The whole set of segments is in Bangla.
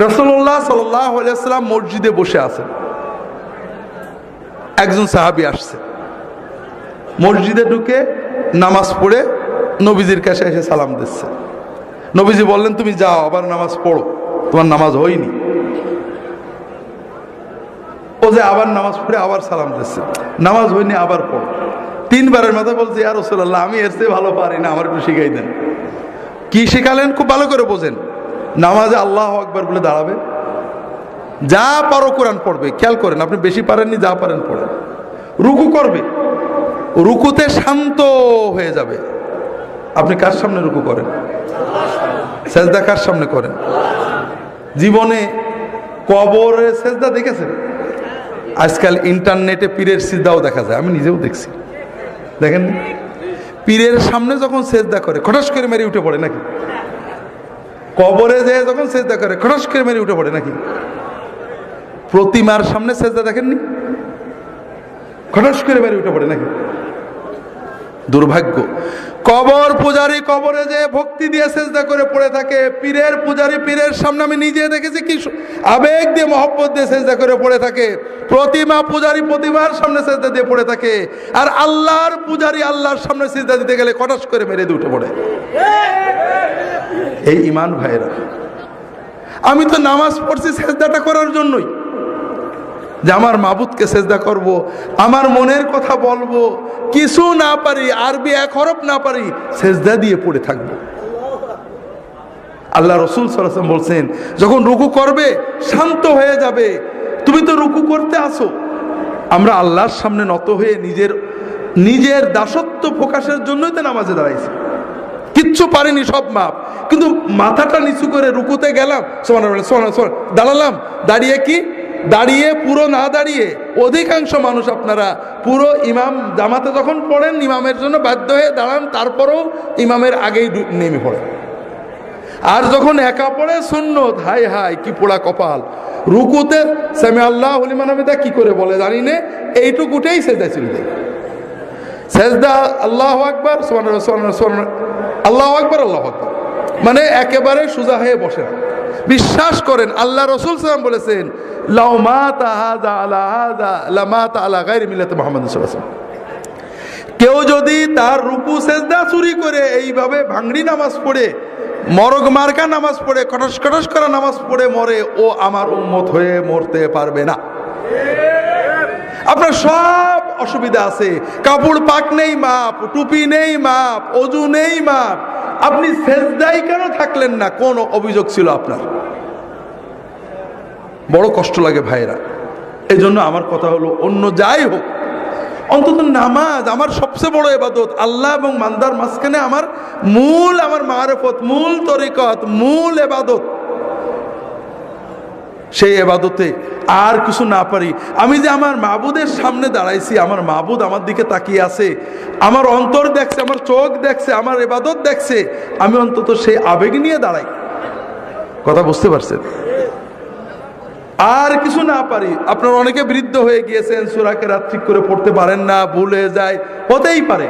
রাসূলুল্লাহ সাল্লাল্লাহু আলাইহি ওয়াসাল্লাম মসজিদে বসে আছেন, একজন সাহাবী আসছে, মসজিদে ঢুকে নামাজ পড়ে নবীজির কাছে এসে সালাম দিচ্ছে। নবীজি বললেন, তুমি যাও আবার নামাজ পড়ো, তোমার নামাজ হয়নি। ও যে আবার নামাজ পড়ে আবার সালাম দিচ্ছে, নামাজ হয়নি আবার পড়ো। তিনবারের মাথায় বলছে, ইয়া রাসূলুল্লাহ, আমি এর চেয়ে ভালো পারি না, আমার একটু শিখাই দেন। কি শিখালেন খুব ভালো করে বোঝেন। নামাজে আল্লাহু আকবার বলে দাঁড়াবে, যা পারো কোরআন পড়বে, খেয়াল করেন, আপনি বেশি পারেননি, যা পারেন পড়েন। রুকু করবে, রুকুতে শান্ত হয়ে যাবে। আপনি কার সামনে রুকু করেন? সেজদা কার সামনে করেন? জীবনে কবরে সেজদা দেখেছেন? আজকাল ইন্টারনেটে পীরের সিজদাও দেখা যায়, আমি নিজেও দেখছি। দেখেন, পীরের সামনে যখন সেজদা করে খটাস করে মেরে উঠে পড়ে নাকি? কবরে যে যখন সেজদা করে খটাস করে মেরে উঠে পড়ে নাকি? প্রতিমার সামনে সেজদা দেখেননি? খটাস করে মেরে উঠে পড়ে নাকি? দুর্ভাগ্য। কবর পূজারী কবরে যে ভক্তি দিয়ে সেজদা করে পড়ে থাকে, পীরের পূজারী পীরের সামনে আমি নিজে দেখেছি কি আবেগ দিয়ে মহব্বত দিয়ে সেজদা করে পড়ে থাকে। প্রতিমা পূজারী প্রতিমার সামনে সেজদা দিয়ে পড়ে থাকে, আর আল্লাহর পূজারী আল্লাহর সামনে সেজদা দিতে গেলে খটাস করে মেরে দিয়ে উঠে পড়ে। এই ঈমান ভাইরা, আমি তো নামাজ পড়ছি সেজদাটা করার জন্যই, যে আমার মাবুদকে সেজদা করব, আমার মনের কথা বলবো, কিছু না পারি, আরবি এক হরফ না পারি, সেজদা দিয়ে পড়ে থাকবো। আল্লাহ রাসূল সাল্লাল্লাহু আলাইহি ওয়াসাল্লাম বলছেন, যখন রুকু করবে শান্ত হয়ে যাবে। তুমি তো রুকু করতে আসো, আমরা আল্লাহর সামনে নত হয়ে নিজের দাসত্ব প্রকাশের জন্যই তো নামাজে দাঁড়াইছি। কিচ্ছু পারিনি, সব মাপ, কিন্তু মাথাটা নিচু করে রুকুতে গেলাম, সুবহানাল্লাহ সুবহানাল্লাহ, দাঁড়ালাম, দাঁড়িয়ে কি দাঁড়িয়ে পুরো না দাঁড়িয়ে, অধিকাংশ মানুষ আপনারা পুরো ইমাম জামাতে যখন পড়েন ইমামের জন্য বাধ্য হয়ে দাঁড়ান, তারপরেও ইমামের আগেই নেমে পড়েন। আর যখন একা পড়ে সুন্নত, হাই হাই কি পোড়া কপাল। রুকুতে সামি আল্লাহু লিমান হামিদা কি করে বলে জানি না, এইটুকুটাই সেজদা ছিল। সেজদা আল্লাহু আকবার সুবহানাল্লাহ সুবহানাল্লাহ সুবহানাল্লাহ, আল্লাহু আকবার আল্লাহু আকবার, মানে একেবারে সোজা হয়ে বসে না। বিশ্বাস করেন, আল্লাহ রাসূল সাল্লাল্লাহু আলাইহি ওয়াসাল্লাম বলেছেন, লাউ মাতা হাযা আলা হাযা লামাতা আলা গায়রি মিল্লাতি মুহাম্মাদ সাল্লাল্লাহু আলাইহি ওয়াসাল্লাম। কেউ যদি তার রুকু সেজদা চুরি করে এইভাবে ভাঙড়ি নামাজ পড়ে, মরগ মার্কা নামাজ পড়ে, কটস কটস করা নামাজ পড়ে মরে, ও আমার উম্মত হয়ে মরতে পারবে না। আপনার সব অসুবিধা আছে, কাপড় পাক নেই মাপ, টুপি নেই মাপ, ওযু নেই মাপ, আপনি সেজদাই কেন থাকলেন না? কোন অভিযোগ ছিল আপনার? বড় কষ্ট লাগে ভাইরা। এই জন্য আমার কথা হলো, অন্য যাই হোক, অন্তত নামাজ আমার সবচেয়ে বড় ইবাদত। আল্লাহ এবং বান্দার মাঝখানে আমার মারিফত, মূল তরিকত, মূল ইবাদত। সেই ইবাদতে আর কিছু না পারি, আমি যে আমার মাবুদের সামনে দাঁড়াইছি, আমার মাবুদ আমার দিকে তাকিয়ে আছে, আমার অন্তর দেখছে, আমার চোখ দেখছে, আমার ইবাদত দেখছে, আমি অন্তত সেই আবেগ নিয়ে দাঁড়াই। কথা বুঝতে পারছেন? আর কিছু না পারি। আপনার অনেকে বৃদ্ধ হয়ে গিয়েছেন, সূরা কেরাত ঠিক করে পড়তে পারেন না, ভুলে যায়, হতেই পারে,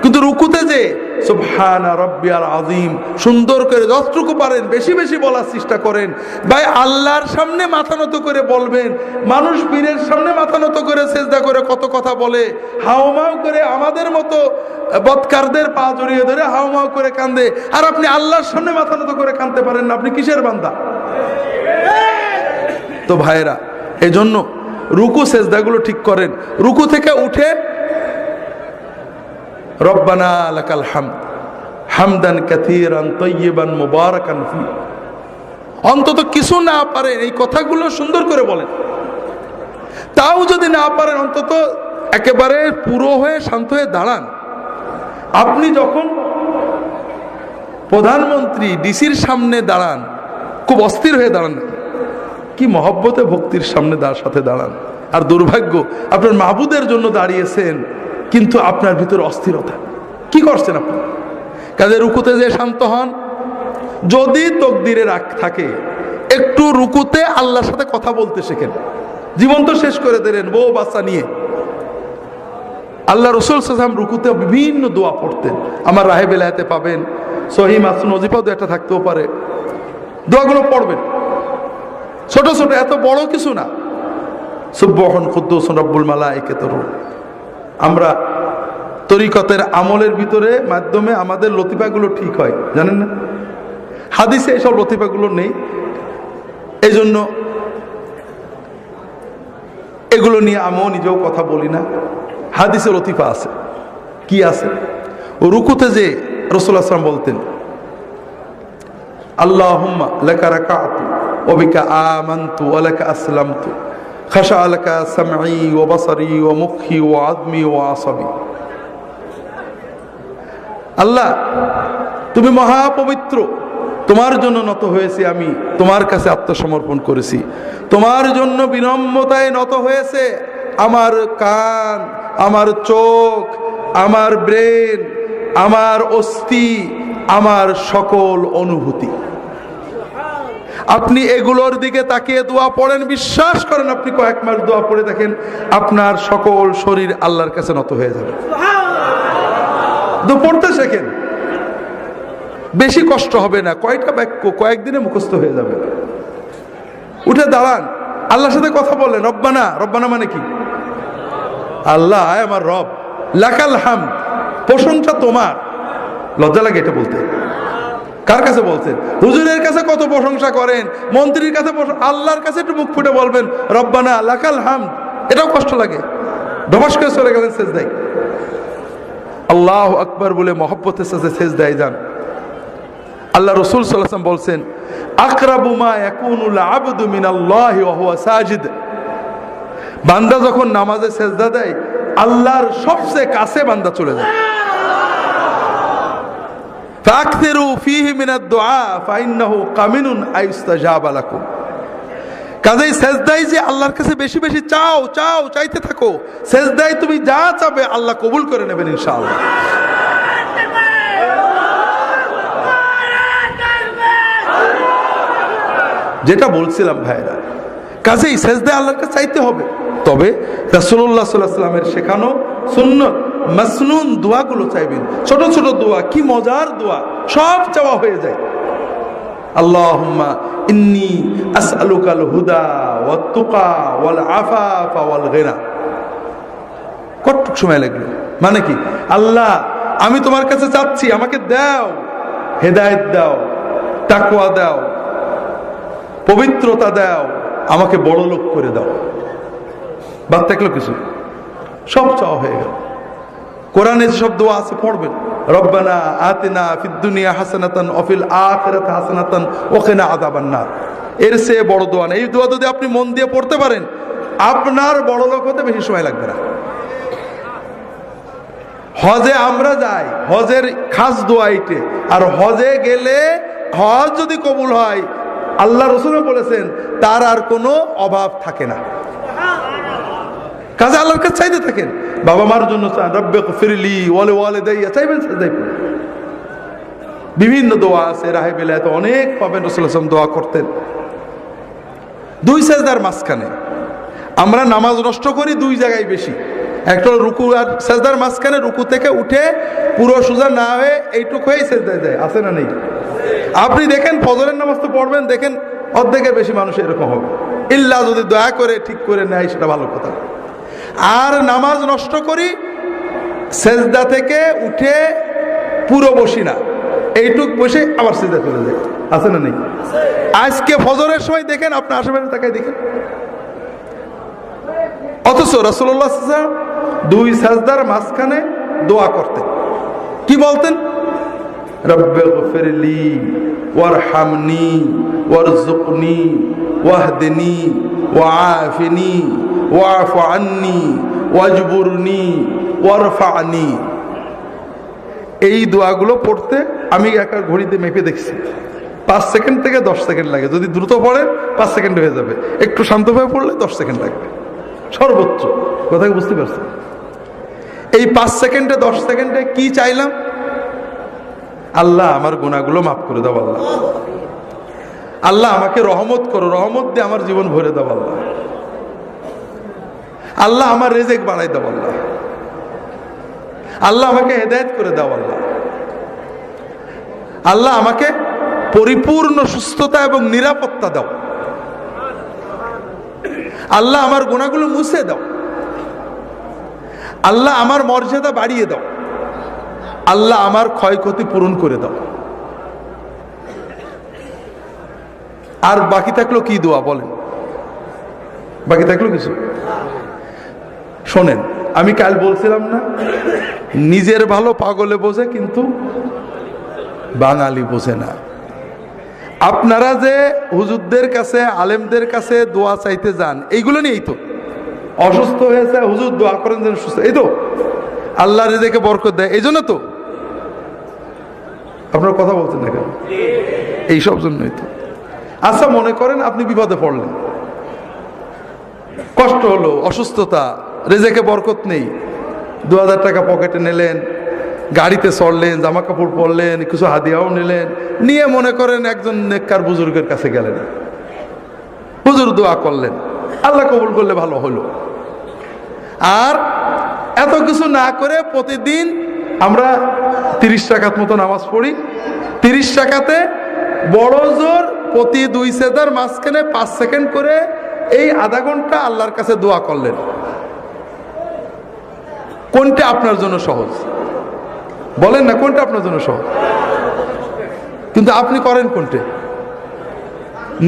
কিন্তু রুকুতে যে সুবহানা রাব্বিয়াল আযীম সুন্দর করে যতটুকু পারেন বেশি বেশি বলার চেষ্টা করেন। ভাই, আল্লাহর সামনে মাথা নত করে বলবেন। মানুষ পীরের সামনে মাথা নত করে সেজদা করে কত কথা বলে, হাউমাউ করে আমাদের মতো বদকারদের পা জড়িয়ে ধরে হাউমাউ করে কান্দে, আর আপনি আল্লাহর সামনে মাথা নত করে কাঁদতে পারেন না, আপনি কিসের বান্দা? তো ভাইরা, এই জন্য রুকু সেজদাগুলো ঠিক করেন। রুকু থেকে উঠে রব্বানা লাকাল হামদ হামদান কাসীরান তাইয়িবান মুবারাকান ফি, অন্তত কিছু না পারেন এই কথাগুলো সুন্দর করে বলেন। তাও যদি না পারেন, অন্তত একেবারে পুরো হয়ে শান্ত হয়ে দাঁড়ান। আপনি যখন প্রধানমন্ত্রী ডিসির সামনে দাঁড়ান, খুব অস্থির হয়ে দাঁড়ান, কি মহব্বতে ভক্তির সামনে সাথে দাঁড়ান। আর দুর্ভাগ্য, আপনার মাবুদের জন্য দাঁড়িয়েছেন, কিন্তু আপনার ভিতরে অস্থিরতা। কি করছেন আপনি? কাজে রুকুতে যে শান্ত হন। যদি তকদিরে রাখ থাকে, একটু রুকুতে আল্লাহর সাথে কথা বলতে শেখেন। জীবন তো শেষ করে দিলেন বউ বাচ্চা নিয়ে। আল্লাহ রাসূল সাল্লাল্লাহু আলাইহি ওয়াসাল্লাম রুকুতে বিভিন্ন দোয়া পড়তেন, আমার রাহে বেলায়েতে পাবেন, সহিহ মাসনুদ ওজিফাও একটা থাকতেও পারে, দোয়াগুলো পড়বেন। ছোট ছোট, এত বড় কিছু না। সুবহান কুদ্দুস রব্বুল মালাইকাতুর রূহ। আমরা তরিকতের আমলের ভিতরে মাধ্যমে আমাদের লতিফাগুলো ঠিক হয়, জানেন না? হাদিসে এসব লতিফাগুলো নেই, এই জন্য এগুলো নিয়ে আমিও নিজেও কথা বলি না। হাদিসে লতিফা আছে। কি আছে? রুকুতে যে রাসূলুল্লাহ সাল্লাল্লাহু আলাইহি ওয়াসাল্লাম বলতেন, আল্লাহুম্মা লাকা রাকাতু ওয়া বিকা আমানতু ওয়া লাকা আসলামতু খাশা লাকা সামঈ ওয়া বাসারি ওয়া মুখি ওয়া আযমি ওয়া আসাবি। আল্লাহ, তুমি মহাপবিত্র, তোমার জন্য নত হয়েছি, আমি তোমার কাছে আত্মসমর্পণ করেছি, তোমার জন্য বিনম্রতায় নত হয়েছে আমার কান, আমার চোখ, আমার ব্রেন, আমার অস্থি, আমার সকল অনুভূতি। আপনি এগুলোর দিকে তাকিয়ে দোয়া পড়েন, বিশ্বাস করেন আপনি কয়েক মাস দোয়া পড়ে দেখেন আপনার সকল শরীর আল্লাহর কাছে নত হয়ে যাবে। পড়তে শেখেন, বেশি কষ্ট হবে না, কয়টা বাক্য কয়েকদিনে মুখস্থ হয়ে যাবে। উঠে দাঁড়ান, আল্লাহর সাথে কথা বলেন। রব্বানা, রব্বানা মানে কি? আল্লাহ আমার রব, লাকাল হামদ, প্রশংসা তোমার। লজ্জা লাগে এটা বলতে। কার কাছে বলছেন? হুজুরের কাছে কত প্রশংসা করেন, মন্ত্রীর কাছে, আল্লাহর কাছে একটু মুখ ফুটে বলবেন রব্বানা লাকাল হামদ, এটাও কষ্ট লাগে। ধবাস করে চলে গেলেন সেজদায়, আল্লাহু আকবার বলে মহব্বতের সাথে সেজদায় যান। আল্লাহ রাসূল সাল্লাল্লাহু আলাইহি ওয়াসাল্লাম বলছেন, আকরাবু মা ইয়াকুনুল আবদু মিনাল্লাহি ওয়া হুয়া সাজিদ। বান্দা যখন নামাজে সেজদা দেয়, আল্লাহর সবচেয়ে কাছে বান্দা চলে যায়। ফাকসিরু ফীহি মিনাদ দুআ ফাইন্নাহু কামিনুন আইস্তাজাবা লাকুম। কাজেই সেজদায় যে আল্লাহর কাছে বেশি বেশি চাও, চাও, চাইতে থাকো। সেজদায় তুমি যা চাবে আল্লাহ কবুল করে নেবেন ইনশাআল্লাহ। যেটা বলছিলাম ভাইরা, কাজেই সেজদায় আল্লাহর কাছে চাইতে হবে। তবে রাসূলুল্লাহ সাল্লাল্লাহু আলাইহি ওয়াসাল্লামের শেখানো সুন্নত মাসনুন দোয়াগুলো চাইবেন। ছোট ছোট দোয়া, কি মজার দোয়া, সব চাওয়া হয়ে যায়। আল্লাহুম্মা ইন্নী আসআলুকাল হুদা ওয়াত তুকা ওয়াল আফাফা ওয়াল গিনা। কতটুকু সময় লাগলো? মানে কি? আল্লাহ, আমি তোমার কাছে চাচ্ছি, আমাকে দাও, হেদায়েত দাও, তাকওয়া দাও, পবিত্রতা দাও, আমাকে বড় লোক করে দাও। বাদ থাকলো কিছু? সব চাওয়া হয়ে গেল। কোরআনে যেসব দোয়া আছে পড়বেন, রব্বানা আতিনা ফিদ দুনিয়া হাসানাতান ওয়া ফিল আখিরাতি হাসানাতান ওয়া কিনা আযাবান নার। এর চেয়ে বড় দোয়া নেই। এই দোয়া যদি আপনি মন দিয়ে পড়তে পারেন, আপনার বড় লোক হতে বেশি সময় লাগবে না। হজে আমরা যাই, হজের খাস দোয়া এইটে। আর হজে গেলে হজ যদি কবুল হয়, আল্লাহ রাসূল বলেছেন তার আর কোনো অভাব থাকে না। কাজে আল্লাহর কাছে চাইতে থাকেন। বাবা মার জন্য চান, রব্বিগফিরলি ওয়া লিওয়ালিদাইয়া, চাইবেন সেজদায়। বিভিন্ন দোয়া আছে, রাহে বেলায়েত অনেক পাবেন। রাসূলুল্লাহ সাল্লাল্লাহু আলাইহি ওয়াসাল্লাম দোয়া করতেন দুই সেজদার মাঝখানে। আমরা নামাজ নষ্ট করি দুই জায়গায় বেশি। একটা রুকু আর সেজদার মাঝখানে, রুকু থেকে উঠে পুরো সোজা না হয়ে এইটুকু হয়েই সেজদায় যায়, আছে না নেই? আপনি দেখেন ফজরের নামাজ তো পড়বেন, দেখেন অর্ধেকের বেশি মানুষ এরকম হবে। ইল্লা যদি দয়া করে ঠিক করে নেয় সেটা ভালো কথা। আর নামাজ নষ্ট করি, সেজদা থেকে উঠে পুরো বসি না, এইটুক বসে আবার সেজদা চলে যায়, আছে না নেই? আজকে ফজরের সময় দেখেন, আপনার আশেপাশে তাকায় দেখেন। অথচ রাসূলুল্লাহ সাল্লাল্লাহু আলাইহি ওয়াসাল্লাম দুই সাজদার মাঝখানে দোয়া করতেন। কি বলতেন? রব্বিগফিরলি ওয়ারহামনি ওয়ারযুকনি ওয়াহদিনি ওয়াআফিনি ওয়াফু আন্নি ওয়াজবুরনি ওয়ারফানি। এই দোয়াগুলো পড়তে আমি একা ঘড়িতে মেপে দেখছি 5 সেকেন্ড থেকে 10 সেকেন্ড লাগে। যদি দ্রুত পড়ে 5 সেকেন্ড হয়ে যাবে, একটু শান্তভাবে পড়লে 10 সেকেন্ড লাগবে সর্বোচ্চ। কথা বুঝতে পারছেন? এই 5 সেকেন্ডে 10 সেকেন্ডে কি চাইলাম? আল্লাহ আমার গুনাহগুলো মাফ করে দাও। আল্লাহ, আল্লাহ আমাকে রহমত করো, রহমত দিয়ে আমার জীবন ভরে দাও। আল্লাহ, আল্লাহ আমার রিজিক বাড়াই দাও। আল্লাহ, আল্লাহ আমাকে হেদায়েত করে দাও। আল্লাহ, আল্লাহ আমাকে পরিপূর্ণ সুস্থতা এবং নিরাপত্তা দাও। আল্লাহ আমার গুনাহগুলো মুছে দাও, আল্লাহ আমার মর্যাদা বাড়িয়ে দাও, আল্লাহ আমার ক্ষয়ক্ষতি পূরণ করে দাও। আর বাকি থাকলো কি দোয়া বলেন? বাকি থাকলো কিছু? শোনেন, আমি কাল বলছিলাম না, নিজের ভালো পাগলে বোঝে কিন্তু বাঙালি বোঝে না। আপনারা যে হুজুরদের কাছে, আলেমদের কাছে দোয়া চাইতে যান, এইগুলো নিয়েই তো। অসুস্থ হয়েছে, হুজুর দোয়া করেন যেন সুস্থ, এই তো আল্লাহ রিজিকে বরকত দেয়, এই জন্য তো। আপনারা কথা বলছেন না কেন? এইসব জন্যই তো। আচ্ছা, মনে করেন আপনি বিপদে পড়লেন, কষ্ট হলো, অসুস্থতা, রিজিকে বরকত নেই, 2000 টাকা পকেটে নিলেন, গাড়িতে চড়লেন, জামা কাপড় পরলেন, কিছু হাদিয়াও নিলেন, নিয়ে মনে করেন একজন নেককার বুজুর্গের কাছে গেলেন, হুজুর দোয়া করলেন, আল্লাহ কবুল করলে ভালো হলো। আর এত কিছু না করে প্রতিদিন আমরা 30 রাকাত মতো নামাজ পড়ি, 30 রাকাতে বড় জোর প্রতি 2 সেজদার মাঝখানে 5 সেকেন্ড করে এই আধা ঘন্টা আল্লাহর কাছে দোয়া করলেন। কোনটা আপনার জন্য সহজ বলেন না? কোনটা আপনার জন্য সহজ? কিন্তু আপনি করেন কোনটা?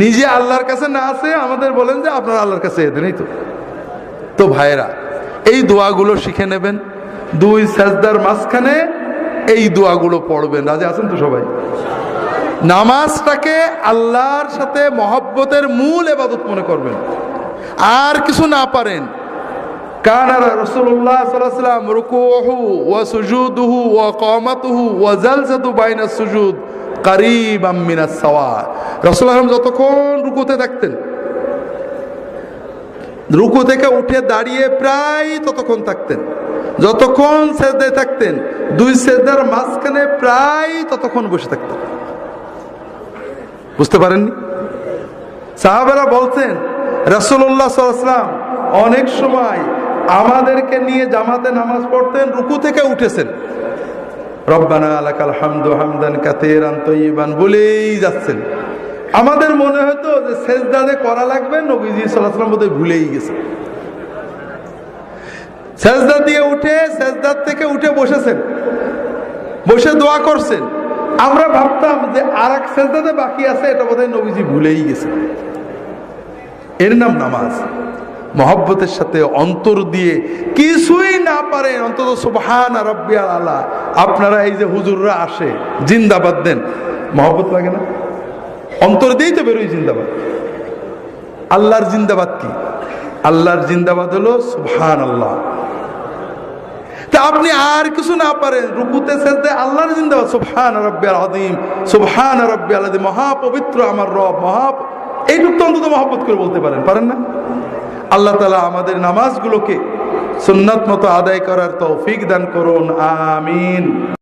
নিজে আল্লাহর কাছে না আছে আমাদের বলেন যে আপনারা আল্লাহর কাছে এদেন, এই তো। তো ভাইরা, এই দোয়াগুলো শিখে নেবেন, 2 সেজদার মাঝখানে এই দোয়াগুলো পড়বেন। রাজি আছেন তো সবাই? নামাজটাকে আল্লাহর সাথে মহব্বতের মূল ইবাদত মনে করবেন। আর কিছু না পারেন, কানা রাসূলুল্লাহ সাল্লাল্লাহু আলাইহি ওয়াসাল্লাম রুকুউহু ওয়া সুজুদুহু ওয়া কিয়ামাতুহু ওয়া জালসাতু বাইনাস সুজুদ কারীবাম মিনাস সাওয়া। রাসূলুল্লাহ যতক্ষণ রুকুতে থাকতেন, রুকু থেকে উঠে দাঁড়িয়ে প্রায় ততক্ষণ থাকতেন, যতক্ষণ সেজদায় থাকতেন 2 সেজদার মাঝখানে প্রায় ততক্ষণ বসে থাকতেন। বুঝতে পারেননি? সাহাবারা বলছেন রাসূলুল্লাহ সাল্লাল্লাহু আলাইহি ওয়াসাল্লাম অনেক সময় আমাদেরকে নিয়ে জামাতে নামাজ পড়তেন, রুকু থেকে উঠেছেন, রব্বানা লাকাল হামদু হামদান কাসীরান তাইয়িবান বলেই যাচ্ছেন। আমাদের মনে হতো যে সেজদাতে করা লাগবে, নবীজি সাল্লাল্লাহু আলাইহি ওয়াসাল্লাম বোধহয় ভুলেই গেছে। সেজদা দিয়ে উঠে, সেজদার থেকে উঠে বসেছেন, বসে দোয়া করছেন। আমরা ভাবতাম যে আরেক সেজদাতে বাকি আছে, এটা বোধহয় নবীজি ভুলেই গেছে। এর নাম নামাজ। মহব্বতের সাথে অন্তর দিয়ে, কিছুই না পারেন অন্তত সুবহানা রাব্বিয়াল আলা। আপনারা এই যে হুজুররা আসে জিন্দাবাদ দেন, মহব্বত লাগে না? অন্তর দিয়েই তো বেরোই জিন্দাবাদ। আল্লাহর জিন্দাবাদ কি? আল্লাহর জিন্দাবাদ হলো সুবহানাল্লাহ। তা আপনি আর কিছু না পারেন, রুকুতে সেজদায় আল্লাহর জিন্দাবাদ, সুবহানা রাব্বিয়াল আযীম, সুবহানা রাব্বিয়াল আযীম, মহাপবিত্র আমার রব, এইটুকু তো অন্তত মহব্বত করে বলতে পারেন, পারেন না? আল্লাহ তাআলা আমাদের নামাজগুলোকে সুন্নাত মতো আদায় করার তৌফিক দান করুন, আমিন।